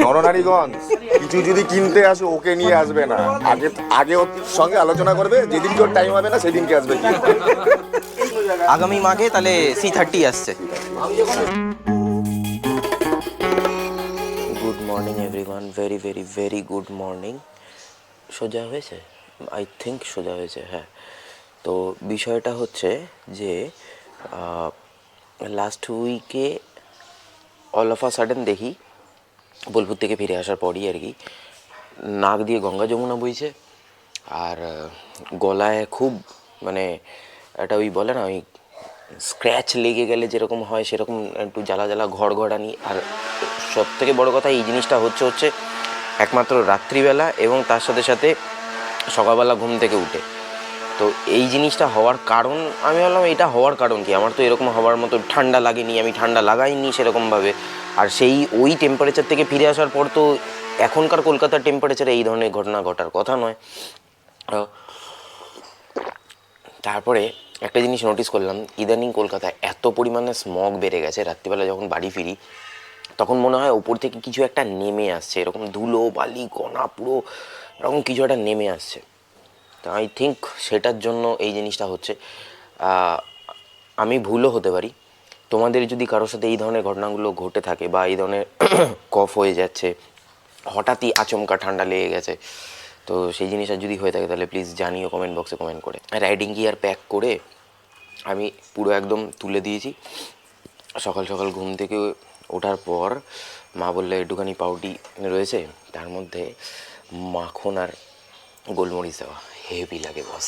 নরনারীগণ কিছু যদি কিনতে আসে ওকে নিয়ে আসবে না, আগে আগে ওর সঙ্গে আলোচনা করবে, যেদিন ওর টাইম হবে না সেদিনকে আসবে। আগামী মাঘে তাহলে C30 আসছে। Good morning everyone, very very very good morning. সোজা হয়েছে? আই থিঙ্ক সোজা হয়েছে, হ্যাঁ। তো বিষয়টা হচ্ছে যে লাস্ট উইকে অল অফ আ সাডেন দেখি বোলপুর থেকে ফিরে আসার পরই আর কি নাক দিয়ে গঙ্গা যমুনা বইছে, আর গলায় খুব মানে একটা ওই বলে না ওই স্ক্র্যাচ লেগে গেলে যেরকম হয় সেরকম একটু জ্বালা জ্বালা ঘড়ঘড়ানি। আর সব থেকে বড়ো কথা এই জিনিসটা হচ্ছে একমাত্র রাত্রিবেলা এবং তার সাথে সাথে সকালবেলা ঘুম থেকে উঠে। তো এই জিনিসটা হওয়ার কারণ আমি ভাবলাম এটা হওয়ার কারণ কি, আমার তো এরকম হওয়ার মতো ঠান্ডা লাগেনি, আমি ঠান্ডা লাগাইনি সেরকমভাবে। আর সেই ওই টেম্পারেচার থেকে ফিরে আসার পর তো এখনকার কলকাতার টেম্পারেচারে এই ধরনের ঘটনা ঘটার কথা নয়। তারপরে একটা জিনিস নোটিস করলাম, ইদানিং কলকাতায় এত পরিমাণে স্মগ বেড়ে গেছে, রাত্রিবেলা যখন বাড়ি ফিরি তখন মনে হয় ওপর থেকে কিছু একটা নেমে আসছে, এরকম ধুলো বালি কণা পুরো এরকম কিছু একটা নেমে আসছে। তো আই থিঙ্ক সেটার জন্য এই জিনিসটা হচ্ছে। আমি ভুলও হতে পারি। তোমাদের যদি কারোর সাথে এই ধরনের ঘটনাগুলো ঘটে থাকে বা এই ধরনের কফ হয়ে যাচ্ছে, হঠাৎই আচমকা ঠান্ডা লেগে গেছে, তো সেই জিনিসটা যদি হয়ে থাকে তাহলে প্লিজ জানিও কমেন্ট বক্সে কমেন্ট করে। রাইডিং গিয়ার প্যাক করে আমি পুরো একদম তুলে দিয়েছি। সকাল সকাল ঘুম থেকে ওঠার পর মা বললে একটুখানি পাউডি রয়েছে, তার মধ্যে মাখন আর গোলমরিচ দেওয়া, হেভি লাগে বস।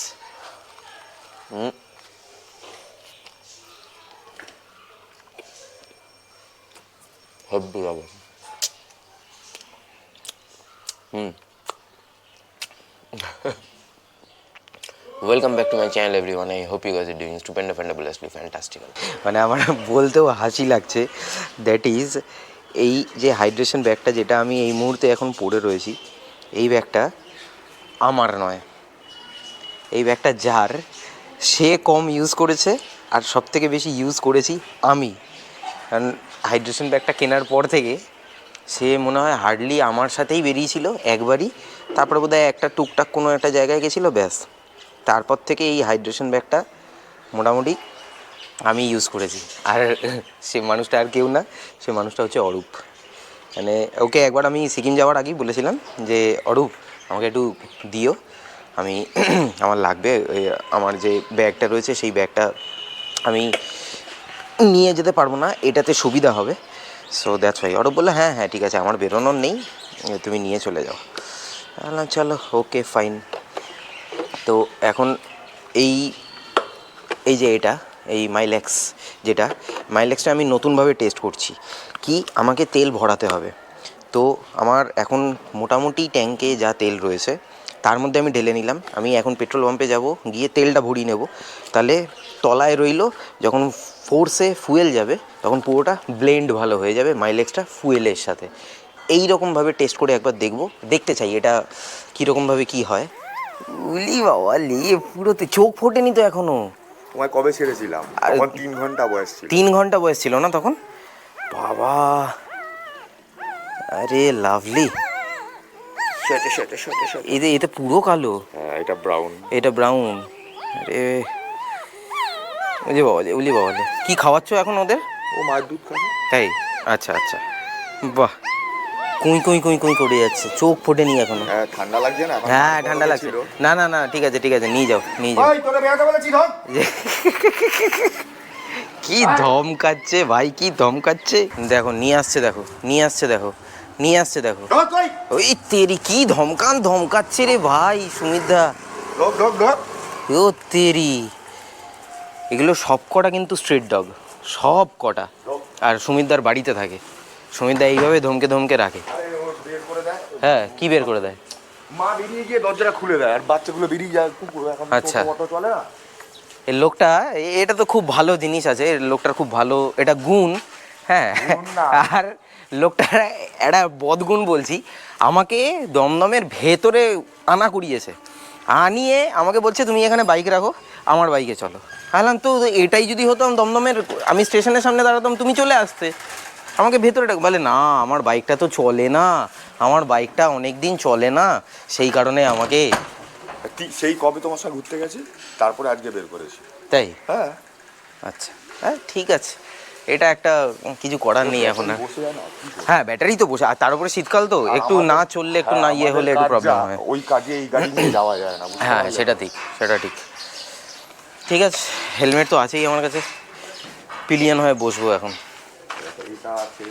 হেভি লাগে। Welcome back to my channel everyone, I hope you guys are doing stupendo fantabulously fantastical. মানে আমার বলতেও হাসি লাগছে, দ্যাট ইজ এই যে হাইড্রেশন ব্যাগটা যেটা আমি এই মুহূর্তে এখন পরে রয়েছি, এই ব্যাগটা আমার নয়, এই ব্যাগটা যার, সে কম ইউজ করেছে আর সব থেকে বেশি ইউজ করেছি আমি। কারণ হাইড্রেশন ব্যাগটা কেনার পর থেকে সে মনে হয় হার্ডলি আমার সাথেই বেরিয়েছিল একবারই, তারপরে বোধহয় একটা টুকটাক কোনো একটা জায়গায় গেছিলো, ব্যাস। তারপর থেকে এই হাইড্রেশন ব্যাগটা মোটামুটি আমি ইউজ করেছি। আর সে মানুষটা আর কেউ না, সে মানুষটা হচ্ছে অরূপ। মানে ওকে একবার আমি সিকিম যাওয়ার আগেই বলেছিলাম যে অরূপ আমাকে একটু দিও, আমি আমার লাগবে, আমার যে ব্যাগটা রয়েছে সেই ব্যাগটা আমি নিয়ে যেতে পারবো না, এটাতে সুবিধা হবে। So that's why. অরূপ বললো হ্যাঁ হ্যাঁ ঠিক আছে, আমার বেরোনোর নেই, তুমি নিয়ে চলে যাও। বললাম চলো ওকে ফাইন। তো এখন এই এই যে এটা এই মাইল্যাক্স, যেটা মাইল্যাক্সটা আমি নতুনভাবে টেস্ট করছি। কি আমাকে তেল ভরাতে হবে, তো আমার এখন মোটামুটি ট্যাঙ্কে যা তেল রয়েছে তার মধ্যে আমি ঢেলে নিলাম। আমি এখন পেট্রোল পাম্পে যাব, গিয়ে তেলটা ভরিয়ে নেব, তাহলে তলায় রইলো, যখন ফোর্সে ফুয়েল যাবে তখন পুরোটা ব্লেন্ড ভালো হয়ে যাবে মাইলেজটা ফুয়েলের সাথে। এই রকমভাবে টেস্ট করে একবার দেখতে চাই এটা কীরকমভাবে কী হয়। উলি বাবা লে, পুরো তো চোখ ফোটেনি তো এখনও। তোমায় কবে ছেড়েছিলাম? তখন 3 ঘন্টা বয়স ছিল। 3 ঘন্টা বয়স ছিল না তখন? বাবা, আরে লাভলি। এতে পুরো কালো। হ্যাঁ, এটা ব্রাউন। এটা ব্রাউন। আরে বাবা, উলি বাবা, কি খাওয়াচ্ছ এখন ওদের? ও মায়ের দুধ খাবে। তাই? আচ্ছা আচ্ছা, বাহ। কুঁই কুঁই কুঁই কুঁই করে যাচ্ছে, চোখ ফোটেনি এখনো। হ্যাঁ, ঠান্ডা লাগছে না? হ্যাঁ ঠান্ডা লাগছে। না না না ঠিক আছে ঠিক আছে, নিয়ে যাও নিয়ে যাও। কি ধমকাচ্ছে ভাই, কি ধমকাচ্ছে। দেখো নিয়ে আসছে, দেখো নিয়ে আসছে, দেখো নিয়ে আসছে, দেখো ওই তেরি কি ধমকাচ্ছে রে ভাই সুমিতদা। ও তেরি, এগুলো সব কটা কিন্তু স্ট্রিট ডগ, সব কটা। আর সুমিতদার বাড়িতে থাকে, সুমিতদা এইভাবে ধমকে ধমকে রাখে। হ্যাঁ, কি বের করে দেয়? মা বেরিয়ে গিয়ে দরজাটা খুলে দেয় আর বাচ্চাগুলো বেরিয়ে যায়। কুকুর এখন আচ্ছা, অটো চলে না। এই লোকটা, এটা তো খুব ভালো জিনিস আছে লোকটার, খুব ভালো এটা গুণ। হ্যাঁ, আর লোকটার একটা বদগুণ বলছি, আমাকে দমদমের ভেতরে আনা করিয়েছে, আনিয়ে আমাকে বলছে তুমি এখানে বাইক রাখো, আমার বাইকে চলো। বললাম তো এটাই যদি হতো দমদমের, আমি স্টেশনের সামনে দাঁড়াতাম, তুমি চলে আসতে। আমাকে ভেতরে ডাক, বলে না আমার বাইকটা তো চলে না, আমার বাইকটা অনেক দিন চলে না, সেই কারণে আমাকে। সেই কবে তোমার সঙ্গে ঘুরতে গেছি, তারপরে আজকে বের করেছি। তাই? হ্যাঁ। আচ্ছা, হ্যাঁ ঠিক আছে, এটা একটা কিছু করার নেই এখন আর। বসে যায় না। হ্যাঁ ব্যাটারি তো বসে, আর তার উপরে শীতকাল তো, একটু না চললে একটু না ইয়ে হলে একটু প্রবলেম হয়। ওই কাজে এই গাড়ি নিয়ে যাওয়া যায় না। হ্যাঁ সেটা ঠিক, সেটা ঠিক। ঠিক আছে, হেলমেট তো আছেই আমার কাছে, পিলিয়ন হয়ে বসবো এখন। এটা আছে।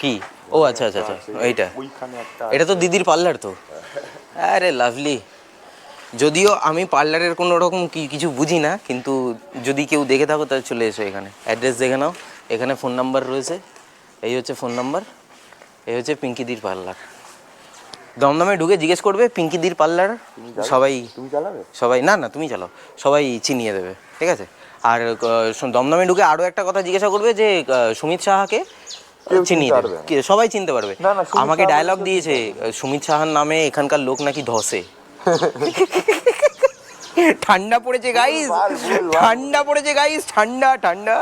কি? ও আচ্ছা আচ্ছা আচ্ছা, এইটা ওইখানে একটা, এটা তো দিদির পার্লার তো। আরে লাভলি। যদিও আমি পার্লারের কোনো রকম কিছু বুঝি না, কিন্তু যদি কেউ দেখে থাকো তাহলে চলে এসো এখানে, অ্যাড্রেস দেখে নাও, এখানে ফোন নাম্বার রয়েছে, এই হচ্ছে ফোন নাম্বার, এই হচ্ছে পিঙ্কিদির পার্লার। দমদমে ঢুকে জিজ্ঞেস করবে পিঙ্কিদির পার্লার, সবাই তুমি চালাবে? সবাই না না তুমি চালাও, সবাই চিনিয়ে দেবে, ঠিক আছে। আর দমদমে ঢুকে আরও একটা কথা জিজ্ঞাসা করবে যে সুমিত সাহাকে চিনিয়ে দেবে, সবাই চিনতে পারবে। আমাকে ডায়লগ দিয়েছে, সুমিত সাহার নামে এখানকার লোক নাকি ধসে। ঠান্ডা পড়েছে গাইস, ঠান্ডা পড়েছে গাইস, ঠান্ডা ঠান্ডা,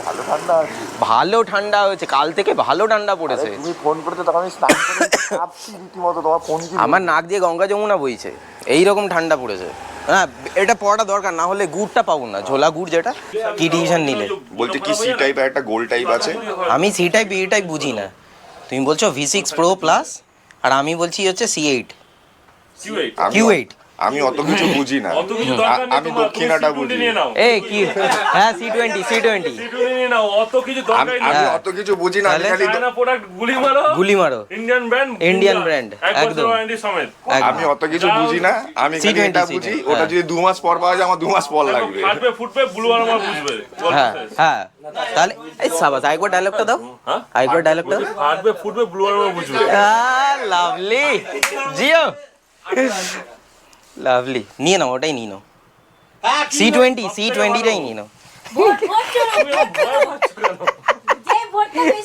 ভালো ঠান্ডা আছে। ভালো ঠান্ডা হয়েছে, কাল থেকে ভালো ঠান্ডা পড়েছে। তুমি ফোন করতে তখন আমি স্নান করে কাঁপছি রীতিমতো, তোমার ফোন কি? আমার নাক দিয়ে গঙ্গা যমুনা বইছে, এইরকম ঠান্ডা পড়েছে। হ্যাঁ এটা পড়াটা দরকার, না হলে গুড়টা পাবো না, ঝোলা গুড় যেটা। কি ডিসিশন নিলে? বলতে কি সি টাইপ আর একটা গোল টাইপ আছে। আমি সি টাইপ এ টাইপ বুঝি না, তুমি বলছো V6 Pro প্লাস, আর আমি বলছি হচ্ছে C8 Q8। আমি অত কিছু বুঝি না, আমি দক্ষিণাটা বুঝি। এই কি? হ্যাঁ C20 আমি অত কিছু বুঝি না, আমি খালি গুলি মারো, ইন্ডিয়ান ব্র্যান্ড একদম। আমি অত কিছু বুঝি না, আমি খালি এটা বুঝি, ওটা যদি 2 মাস পর পাওয়া যায় আমার 2 মাস পর লাগবে। হ্যাঁ হ্যাঁ, তাহলে এই সাবাস, আরেকবার ডায়লগটা দাও, আরেকবার ডায়লগটা দাও। লাভলি জিও, লাভলি, নিয়ে নাও, ওটাই নিয়ে নাও, C20টাই নিয়ে নাও।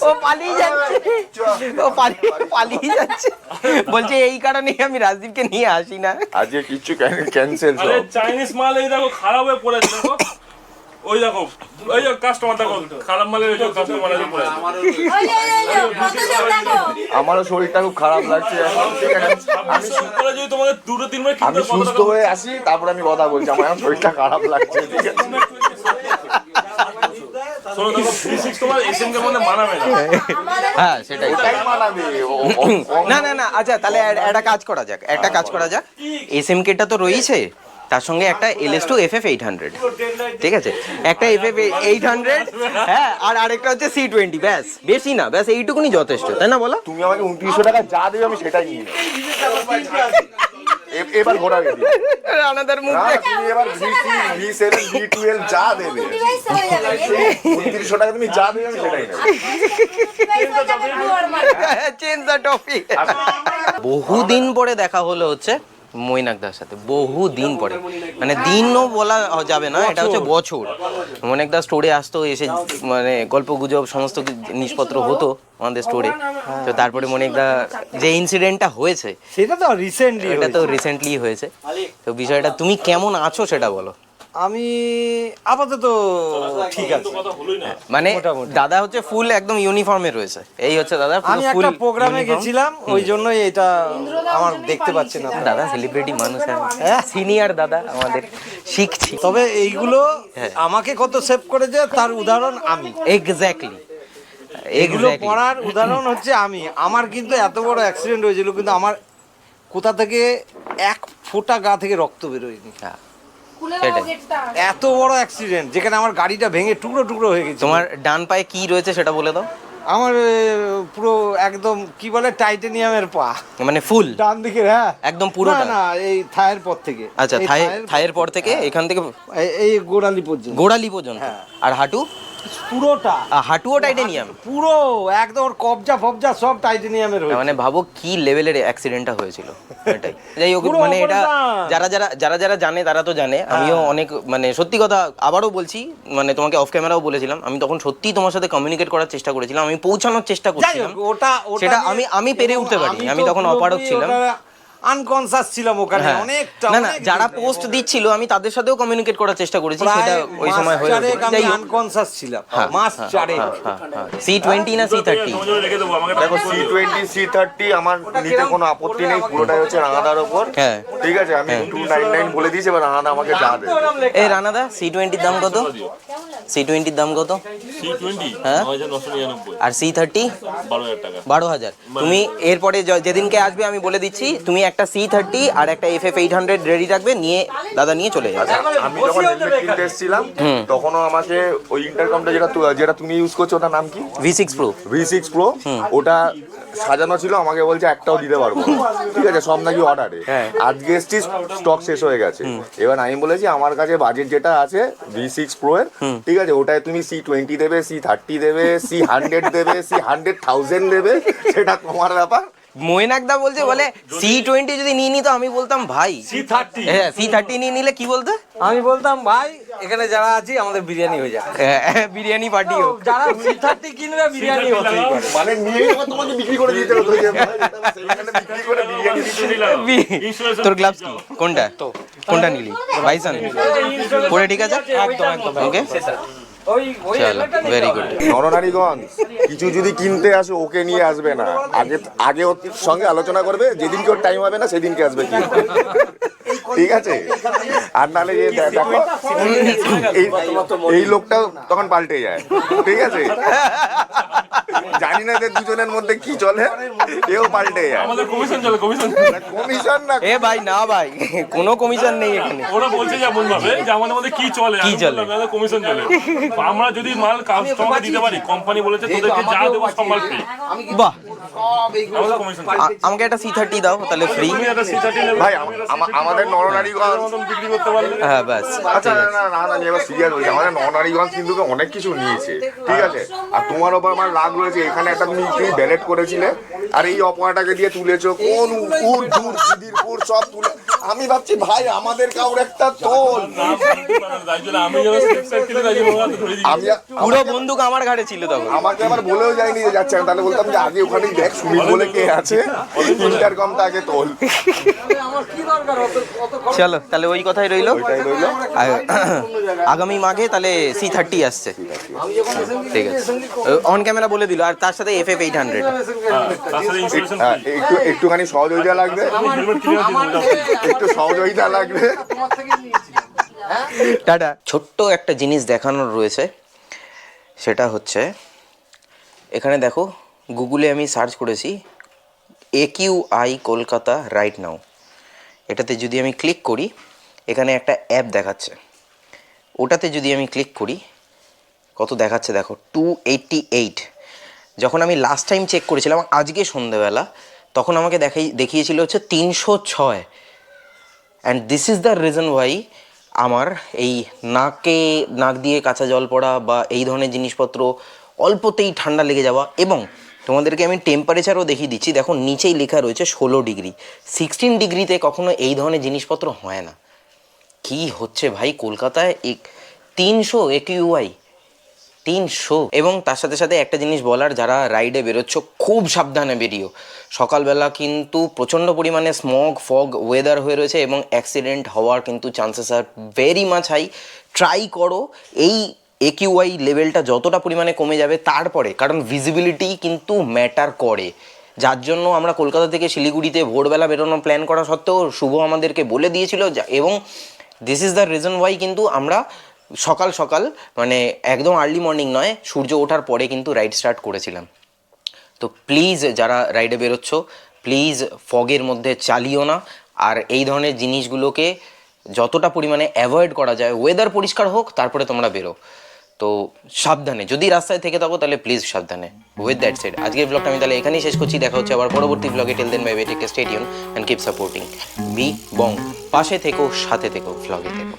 ও পালিয়ে যাচ্ছে, ও পালিয়ে যাচ্ছে, বলছে এই কারণে আমি রাজদীপকে নিয়ে আসি না। আজকে কিছু ক্যান্সেল সব। চাইনিজ মাল এই দেখো খারাপ হয়ে পড়েছে, দেখো ওই দেখো, ওই যে কাস্টমার দেখো, খারাপ মালের ওই যে কাস্টমার আছে পড়ে। আমারও শরীরটা খুব খারাপ লাগছে এখন, ঠিক আছে? আমি শুক্রবার যদি তোমাদের 2-3 বার আমি সুস্থ হয়ে আসি তারপর আমি কথা বলছি, আমার এখন শরীরটা খারাপ লাগছে, ঠিক আছে? শোনো দেখো, V6 তোমার SMK এর মধ্যে মানাবে না। হ্যাঁ সেটাই। ওটাই মানাবে। না না না, আচ্ছা তাহলে একটা কাজ করা যাক, একটা কাজ করা যাক, SMKটা তো রয়েছে, তার সঙ্গে একটা LS2 FF 800, ঠিক আছে, একটা FF 800, হ্যাঁ, আর আরেকটা হচ্ছে C20, ব্যাস, বেশি না, ব্যাস এইটুকুনি যথেষ্ট, তাই না বলো? তুমি আমাকে 2900 টাকা যা দেবে আমি সেটাই নিয়ে নেব। এবার ঘোরা রেডি রানাদার মুখ না, তুমি এবার V7 V12 যা দেবে 2900 টাকা তুমি যা দেবে আমি সেটাই নেব। Change the topic. বহুদিন পরে দেখা হলো হচ্ছে মৈনাকদার সাথে, বহুদিন পরে, মানে দিনও বলা যাবে না, এটা হচ্ছে বছর। মৈনাকদার স্টোরে আসতো, এসে মানে গল্প গুজব সমস্ত জিনিসপত্র হতো আমাদের স্টোরে। তো তারপরে মৈনাকদা যে ইনসিডেন্টটা হয়েছে সেটা তো রিসেন্টলি, এটা তো রিসেন্টলি হয়েছে, তো বিষয়টা তুমি কেমন আছো সেটা বলো। আমি আপাতত ঠিক আছে, মানে দাদা হচ্ছে ফুল একদম ইউনিফর্মে রয়েছে, এই হচ্ছে দাদা। আমি একটা প্রোগ্রামে গেছিলাম, ওই জন্যই এটা আমার দেখতে পাচ্ছি না। দাদা সেলিব্রিটি মানুষ, সিনিয়র দাদা আমাদের, শিখছি। তবে এইগুলো আমাকে কত সেভ করেছে তার উদাহরণ আমি। এক্স্যাক্টলি, এগুলো পড়ার উদাহরণ হচ্ছে আমি। আমার কিন্তু এত বড় অ্যাক্সিডেন্ট হয়েছিল, কিন্তু আমার কোথা থেকে এক ফোঁটা গা থেকে রক্ত বেরোয়নি। এত বড় অ্যাক্সিডেন্ট, যেখানে আমার গাড়িটা ভেঙে টুকরো টুকরো হয়ে গেছে। তোমার ডান পায়ে কি রয়েছে সেটা বলে দাও। আমার পুরো একদম কি বলে টাইটেনিয়ামের পা, মানে ফুল ডান দিকে। হ্যাঁ একদম পুরোটা? না এই থায়ের পর থেকে। আচ্ছা, থায়ের পর থেকে এখান থেকে এই গোড়ালি পর্যন্ত, গোড়ালি পর্যন্ত। আর হাঁটু? পুরোটা। হাঁটুও টাইটেনিয়াম? পুরো একদম, ওর কবজা ফবজা সব টাইটেনিয়ামের হয়েছে। মানে ভাবো কি লেভেলের অ্যাক্সিডেন্টটা হয়েছিল এটাই। যাই হোক, মানে এটা যারা যারা জানে তারা তো জানে। আমিও অনেক, মানে সত্যি কথা আবারও বলছি, মানে তোমাকে অফ ক্যামেরাও বলেছিলাম, আমি তখন সত্যিই তোমার সাথে কমিউনিকেট করার চেষ্টা করেছিলাম, আমি পৌঁছানোর চেষ্টা করছিলাম, সেটা আমি পেরে উঠতে পারিনি, আমি তখন অপারক ছিলাম। আনকনসাস ছিলাম ওখানে হ্যাঁ। অনেকটা। না না, যারা পোস্ট দিচ্ছিল আমি তাদের সাথেও কমিউনিকেট করার চেষ্টা করেছি, সেটা ওই সময় হয়ে আমি যাই হোক। আনকনসাস ছিলাম মাস চারেক। C20 না C30? তোমার জন্য রেখে দেবো আমাকে দেখো C20 C30 আমার নিতে কোনো আপত্তি নেই, পুরোটাই হচ্ছে রাঙাদার ওপর। হ্যাঁ। ঠিক আছে, আমি 299 বলে দিয়েছি, এবার রাঙাদা আমাকে যা দেবে। এই রানাদা, C20 দাম কত? C20 দাম কত? C20 হ্যাঁ। 9999 আর C30? 12,000 টাকা। 12,000। তুমি এরপরে যেদিনকে আসবে আমি বলে দিচ্ছি, তুমি একটা C30 আর একটা FF 800 রেডি রাখবে, নিয়ে দাদা নিয়ে চলে যাবে। আমি যখন হেলমেট কিনতে এসেছিলাম তখনও আমাকে ওই ইন্টারকমটা যেটা তুমি ইউজ করছো ওটার নাম কি? V6 Pro। V6 Pro, ওটা সাজানো ছিল, আমাকে বলছে একটাও দিতে পারবো না। ঠিক আছে, সব নাকি অর্ডারে। হ্যাঁ। আজকে এসছি স্টক শেষ হয়ে গেছে। এবার আমি বলেছি আমার কাছে বাজেট যেটা আছে V6 Pro এর, ঠিক আছে, ওটায় তুমি C20 দেবে, C30 দেবে, C100 দেবে, C100,000 দেবে, সেটা তোমার ব্যাপার। মোয়েনাকদা বলছে, বলে C20 যদি নিয়ে নিত আমি বলতাম ভাই C30 হ্যাঁ C30 নিয়ে নিলে কি বলতে, আমি বলতাম ভাই এখানে যারা আছি আমাদের বিরিয়ানি হয়ে যাবে। বিরিয়ানি পার্টি হোক। যারা C30 কিনবে বিরিয়ানি হতেই পারে। মানে নিয়ে আবার তোমাকে বিক্রি করে দিতে হতো যে ভাই, এটা সেইখানে বিক্রি করে বিরিয়ানি দিতে। তোর গ্লাভস কি কোনটা, কোনটা নিলি? বাইসন পরে ঠিক আছে, ওকে চলো, ভেরি গুড। নরনারীগঞ্জ কিছু যদি কিনতে আসে ওকে নিয়ে আসবে না, আগে ওর সঙ্গে আলোচনা করবে, যেদিনকে ওর টাইম হবে না সেদিনকে আসবে কিনতে। ঠিক আছে, আর নাহলে দেখো এই লোকটাও তখন পাল্টে যায়। ঠিক আছে, জানি না এদের দুজনের মধ্যে কি চলে, এও পাল্টে যায়। আমাদের কমিশন চলে, কমিশন কমিশন না, এ ভাই না ভাই, কোনো কমিশন নেই এখানে। ওরা বলছে যেমন ভাবে যে আমাদের মধ্যে কি চলে, কি চলে? আমাদের কমিশন চলে। আমরা যদি মাল কাস্টমারকে দিতে পারি, কোম্পানি বলেছে তোদেরকে যা দেবো সব মাল ফ্রি। বাহ, আমাদের কমিশন আমাকে একটা C30 দাও তাহলে ফ্রি। তুমি একটা C30 নেবে ভাই আমাদের নরনারীগঞ্জ। মতন বিক্রি করতে পারলে। হ্যাঁ ব্যাস, আচ্ছা না আমি এবার সিরিয়াস বলছি, আমাদের নরনারীগঞ্জ কিন্তু অনেক কিছু নিয়েছে। ঠিক আছে, আর তোমার ওপর আমার রাগ রয়েছে, এখানে একটা তুমি ব্যালেট করেছিলে, আর এই অপরাটাকে দিয়ে তুলেছো কোন উর দূর সিদিরপুর সব তুলে। আমি ভাবছি ভাই আমাদের কাউর একটা তোল। আমি যখন স্লিপ কিনে রাজি মোহাম্মদ ধরে দিই। আমি পুরো বন্দুক আমার ঘাড়ে ছিল তখন। আমাকে আবার বলেও যায়নি যে যাচ্ছে, আমি তাহলে বলতাম যে আগে ওখানে দেখ সুমিত বলে কে আছে, ইন্টারকমটা আগে তোল। চলো তাহলে ওই কথাই রইলো। ওইটাই রইলো। আগামী মাঘে তাহলে C30 আসছে, ঠিক আছে, অন ক্যামেরা বলে দিল, আর তার সাথে FF 800। তার সাথে ইনস্টলেশন হ্যাঁ, একটুখানি সহযোগিতা লাগবে, হেলমেট কিনে একটু সহযোগিতা লাগবে। টাটা। ছোট্ট একটা জিনিস দেখানোর রয়েছে, সেটা হচ্ছে এখানে দেখো, গুগলে আমি সার্চ করেছি AQI কলকাতা রাইট নাও। এটাতে যদি আমি ক্লিক করি, এখানে একটা অ্যাপ দেখাচ্ছে, ওটাতে যদি আমি ক্লিক করি, কত দেখাচ্ছে দেখো, 288। যখন আমি লাস্ট টাইম চেক করেছিলাম আজকে সন্ধেবেলা, তখন আমাকে দেখিয়েছিল হচ্ছে 306। And this is the reason why আমার এই নাক দিয়ে কাঁচা জল পড়া বা এই ধরনের জিনিসপত্র, অল্পতেই ঠান্ডা লেগে যাওয়া। এবং তোমাদেরকে আমি টেম্পারেচারও দেখিয়ে দিচ্ছি, দেখো নিচেই লেখা রয়েছে 16 ডিগ্রি। 16 ডিগ্রিতে কখনো এই ধরনের জিনিসপত্র হয় না। কি হচ্ছে ভাই কলকাতায়, 300 AQI 300। এবং তার সাথে সাথে একটা জিনিস বলার, যারা রাইডে বেরোচ্ছ খুব সাবধানে বেরিও। সকালবেলা কিন্তু প্রচণ্ড পরিমাণে স্মগ ফগ ওয়েদার হয়ে রয়েছে এবং অ্যাক্সিডেন্ট হওয়ার কিন্তু chances are very much high. Try করো এই AQI লেভেলটা যতটা পরিমাণে কমে যাবে তারপরে, কারণ ভিজিবিলিটি কিন্তু ম্যাটার করে। যার জন্য আমরা কলকাতা থেকে শিলিগুড়িতে ভোরবেলা বেরোনোর প্ল্যান করা সত্ত্বেও শুভ আমাদেরকে বলে দিয়েছিল, এবং this is the reason why কিন্তু আমরা সকাল সকাল, মানে একদম আর্লি মর্নিং নয়, সূর্য ওঠার পরে কিন্তু রাইড স্টার্ট করেছিলাম। তো প্লিজ যারা রাইডে বেরোচ্ছ, প্লিজ ফগের মধ্যে চালিও না, আর এই ধরনের জিনিসগুলোকে যতটা পরিমাণে অ্যাভয়েড করা যায়। ওয়েদার পরিষ্কার হোক তারপরে তোমরা বেরো। তো সাবধানে, যদি রাস্তায় থেকে থাকো তাহলে প্লিজ সাবধানে। উইথ দ্যাট সেড আজকের ব্লগটা আমি তাহলে এখানেই শেষ করছি। দেখা হচ্ছে আবার পরবর্তী ব্লগে। Till then bye bye, take care, stay tune and keep supporting B Bong. পাশে থেকো, সাথে থেকো, ব্লগে থেকো।